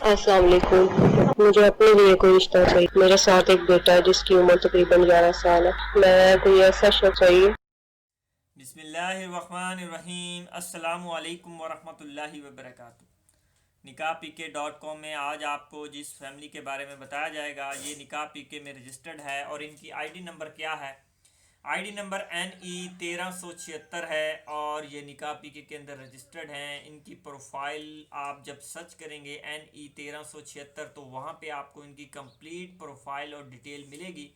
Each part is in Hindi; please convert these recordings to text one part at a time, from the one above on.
अस्सलाम वालेकुम। मुझे अपने लिए कोई रिश्ता चाहिए। मेरे साथ एक बेटा है जिसकी उम्र तकरीबन 11 साल है। मैं कोई ऐसा शख्स चाहिए। बिस्मिल्लाहिर्रहमानिर्रहीम। अस्सलामु अलैकुम वरहमतुल्लाहि वबरकातुहू। निकाह पीके .com में आज आपको जिस फैमिली के बारे में बताया जाएगा, ये निकाह पीके में रजिस्टर्ड है और इनकी आईडी नंबर क्या है? आईडी नंबर NE 1376 है और ये निकाह पीके के अंदर रजिस्टर्ड हैं। इनकी प्रोफाइल आप जब सर्च करेंगे NE 1376 तो वहाँ पे आपको इनकी कंप्लीट प्रोफाइल और डिटेल मिलेगी।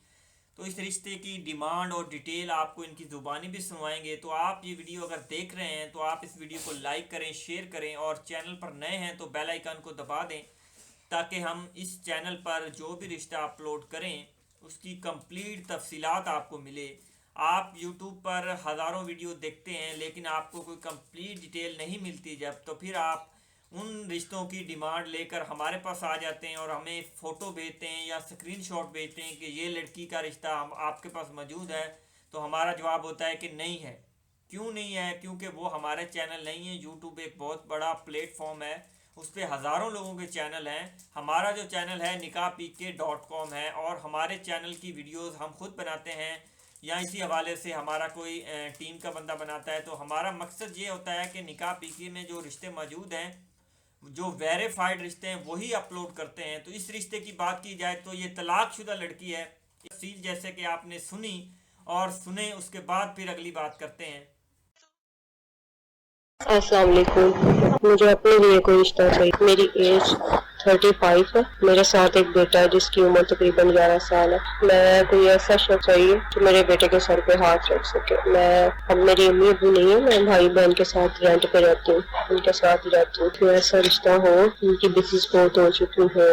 तो इस रिश्ते की डिमांड और डिटेल आपको इनकी ज़ुबानी भी सुनवाएंगे। तो आप ये वीडियो अगर देख रहे हैं तो आप इस वीडियो को लाइक करें, शेयर करें और चैनल पर नए हैं तो बेल आइकन को दबा दें ताकि हम इस चैनल पर जो भी रिश्ता अपलोड करें उसकी कंप्लीट तफसीलात आपको मिले। आप यूट्यूब पर हज़ारों वीडियो देखते हैं लेकिन आपको कोई कंप्लीट डिटेल नहीं मिलती, जब तो फिर आप उन रिश्तों की डिमांड लेकर हमारे पास आ जाते हैं और हमें फ़ोटो भेजते हैं या स्क्रीनशॉट भेजते हैं कि ये लड़की का रिश्ता हम आपके पास मौजूद है। तो हमारा जवाब होता है कि नहीं है। क्यों नहीं है? क्योंकि वो हमारे चैनल नहीं है। यूट्यूब एक बहुत बड़ा प्लेटफॉर्म है, उस पर हज़ारों लोगों के चैनल हैं। हमारा जो चैनल है nikahpk.com है और हमारे चैनल की वीडियोस हम खुद बनाते हैं या इसी हवाले से हमारा कोई टीम का बंदा बनाता है। तो हमारा मकसद ये होता है कि निकाह पीके में जो रिश्ते मौजूद हैं, जो वेरीफाइड रिश्ते हैं वही अपलोड करते हैं। तो इस रिश्ते की बात की जाए तो ये तलाकशुदा लड़की है। तफसील जैसे कि आपने सुनी और सुने, उसके बाद फिर अगली बात करते हैं। अस्सलाम वालेकुम। मुझे अपने लिए कोई रिश्ता चाहिए। मेरी एज 35 है। मेरे साथ एक बेटा है जिसकी उम्र तकरीबन 11 साल है। मैं कोई ऐसा शख्स चाहिए जो मेरे बेटे के सर पे हाथ रख सके। अब मेरी अम्मी अबू नहीं है, मैं भाई बहन के साथ रेंट पे रहती हूँ, उनके साथ ही रहती हूँ। कोई ऐसा रिश्ता हो, उनकी बिजनेस बहुत हो चुकी हो,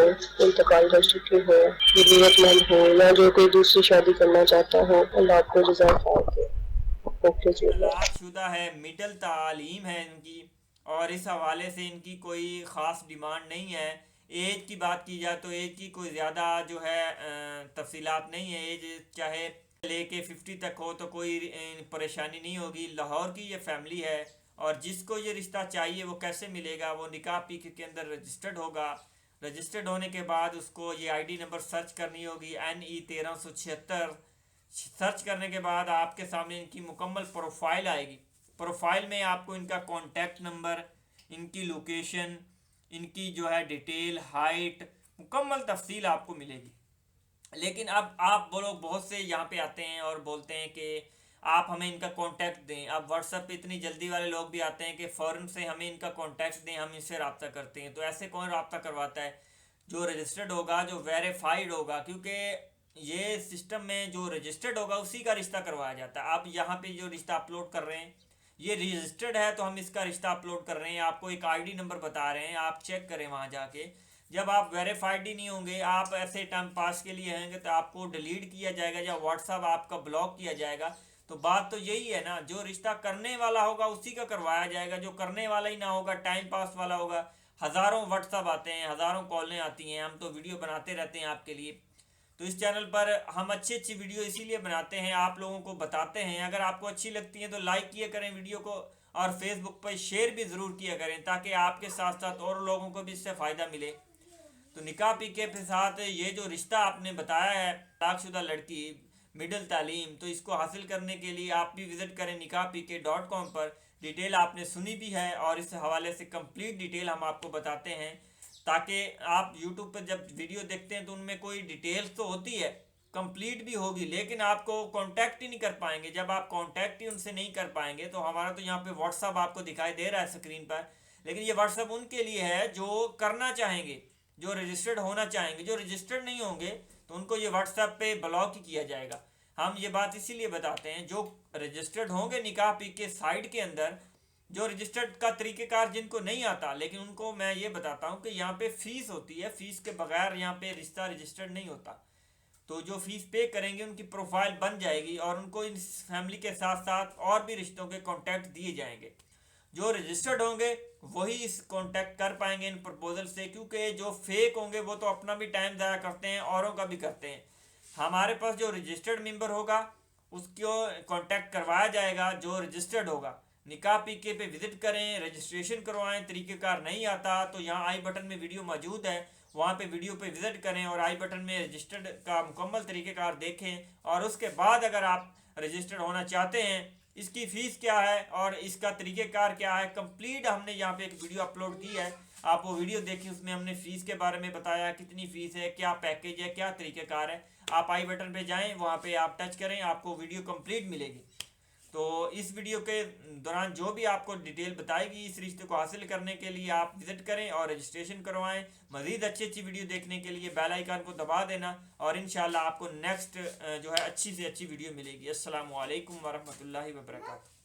इंतकाल कर चुकी हो, जरूरतमंद हो या जो कोई दूसरी शादी करना चाहता हो। अल्लाह आपको जज़ाक दे। ओके जी। तलाकशुदा है, मिडल तालीम है इनकी और इस हवाले से इनकी कोई ख़ास डिमांड नहीं है। एज की बात की जाए तो एज की कोई ज़्यादा जो है तफसीलात नहीं है। एज चाहे लेके 50 तक हो तो कोई परेशानी नहीं होगी। लाहौर की ये फैमिली है और जिसको ये रिश्ता चाहिए वो कैसे मिलेगा? वो निकाह पीके के अंदर रजिस्टर्ड होगा। रजिस्टर्ड होने के बाद उसको ये आईडी नंबर सर्च करनी होगी NE 1376। सर्च करने के बाद आपके सामने इनकी मुकम्मल प्रोफाइल आएगी। प्रोफाइल में आपको इनका कॉन्टैक्ट नंबर, इनकी लोकेशन, इनकी जो है डिटेल, हाइट, मुकम्मल तफसील आपको मिलेगी। लेकिन अब आप वो लोग बहुत से यहाँ पे आते हैं और बोलते हैं कि आप हमें इनका कांटेक्ट दें। अब व्हाट्सएप पे इतनी जल्दी वाले लोग भी आते हैं कि फ़ौरन से हमें इनका कांटेक्ट दें, हम इनसे रब्ता करते हैं। तो ऐसे कौन रब्ता करवाता है? जो रजिस्टर्ड होगा, जो वेरीफाइड होगा, क्योंकि ये सिस्टम में जो रजिस्टर्ड होगा उसी का रिश्ता करवाया जाता है। आप यहाँ पे जो रिश्ता अपलोड कर रहे हैं ये रजिस्टर्ड है तो हम इसका रिश्ता अपलोड कर रहे हैं। आपको एक आईडी नंबर बता रहे हैं, आप चेक करें वहाँ जाके। जब आप वेरीफाइड ही नहीं होंगे, आप ऐसे टाइम पास के लिए होंगे तो आपको डिलीट किया जाएगा या व्हाट्सअप आपका ब्लॉक किया जाएगा। तो बात तो यही है ना, जो रिश्ता करने वाला होगा उसी का करवाया जाएगा। जो करने वाला ही ना होगा, टाइम पास वाला होगा। हज़ारों व्हाट्सअप आते हैं, हज़ारों कॉलें आती हैं, हम तो वीडियो बनाते रहते हैं आपके लिए। तो इस चैनल पर हम अच्छी अच्छी वीडियो इसीलिए बनाते हैं, आप लोगों को बताते हैं। अगर आपको अच्छी लगती है तो लाइक किया करें वीडियो को और फेसबुक पर शेयर भी ज़रूर किया करें ताकि आपके साथ साथ और लोगों को भी इससे फ़ायदा मिले। तो निकाह पीके के साथ ये जो रिश्ता आपने बताया है, तलाकशुदा लड़की, मिडिल तालीम, तो इसको हासिल करने के लिए आप भी विज़िट करें nikahpk.com पर। डिटेल आपने सुनी भी है और इस हवाले से कंप्लीट डिटेल हम आपको बताते हैं ताकि आप यूट्यूब पर जब वीडियो देखते हैं तो उनमें कोई डिटेल्स तो होती है, कंप्लीट भी होगी, लेकिन आपको कांटेक्ट ही नहीं कर पाएंगे। जब आप कांटेक्ट ही उनसे नहीं कर पाएंगे तो हमारा तो यहाँ पे व्हाट्सअप आपको दिखाई दे रहा है स्क्रीन पर, लेकिन ये व्हाट्सअप उनके लिए है जो करना चाहेंगे, जो रजिस्टर्ड होना चाहेंगे। जो रजिस्टर्ड नहीं होंगे तो उनको ये व्हाट्सएप पे ब्लॉक ही किया जाएगा। हम ये बात इसीलिए बताते हैं, जो रजिस्टर्ड होंगे निकाह पी के साइट के अंदर, जो रजिस्टर्ड का तरीक़ेकार जिनको नहीं आता, लेकिन उनको मैं ये बताता हूँ कि यहाँ पे फ़ीस होती है, फ़ीस के बगैर यहाँ पे रिश्ता रजिस्टर्ड नहीं होता। तो जो फीस पे करेंगे उनकी प्रोफाइल बन जाएगी और उनको इन फैमिली के साथ साथ और भी रिश्तों के कॉन्टैक्ट दिए जाएंगे। जो रजिस्टर्ड होंगे वही इस कांटेक्ट कर पाएंगे इन प्रपोजल से, क्योंकि जो फेक होंगे वो तो अपना भी टाइम ज़ाया करते हैं, औरों का भी करते हैं। हमारे पास जो रजिस्टर्ड मेंबर होगा उसको कांटेक्ट करवाया जाएगा जो रजिस्टर्ड होगा, निकाह पीके पे विजिट करें, रजिस्ट्रेशन करवाएं। तरीक़ेकार नहीं आता तो यहाँ आई बटन में वीडियो मौजूद है, वहाँ पे वीडियो पे विजिट करें और आई बटन में रजिस्टर्ड का मुकम्मल तरीक़ेकार देखें। और उसके बाद अगर आप रजिस्टर्ड होना चाहते हैं, इसकी फ़ीस क्या है और इसका तरीक़ेकार क्या है, कंप्लीट हमने यहाँ पे एक वीडियो अपलोड की है, आप वो वीडियो देखिए। उसमें हमने फ़ीस के बारे में बताया, कितनी फ़ीस है, क्या पैकेज है, क्या तरीक़ेकार है। आप आई बटन पे जाएं, वहाँ पे आप टच करें, आपको वीडियो कंप्लीट मिलेगी। तो इस वीडियो के दौरान जो भी आपको डिटेल बताएगी इस रिश्ते को हासिल करने के लिए आप विजिट करें और रजिस्ट्रेशन करवाएं। मज़ीद अच्छी वीडियो देखने के लिए बेल आइकन को दबा देना और इंशाल्लाह आपको नेक्स्ट जो है अच्छी से अच्छी वीडियो मिलेगी। अस्सलामु अलैकुम वरहमतुल्लाहि वबरकातुहू।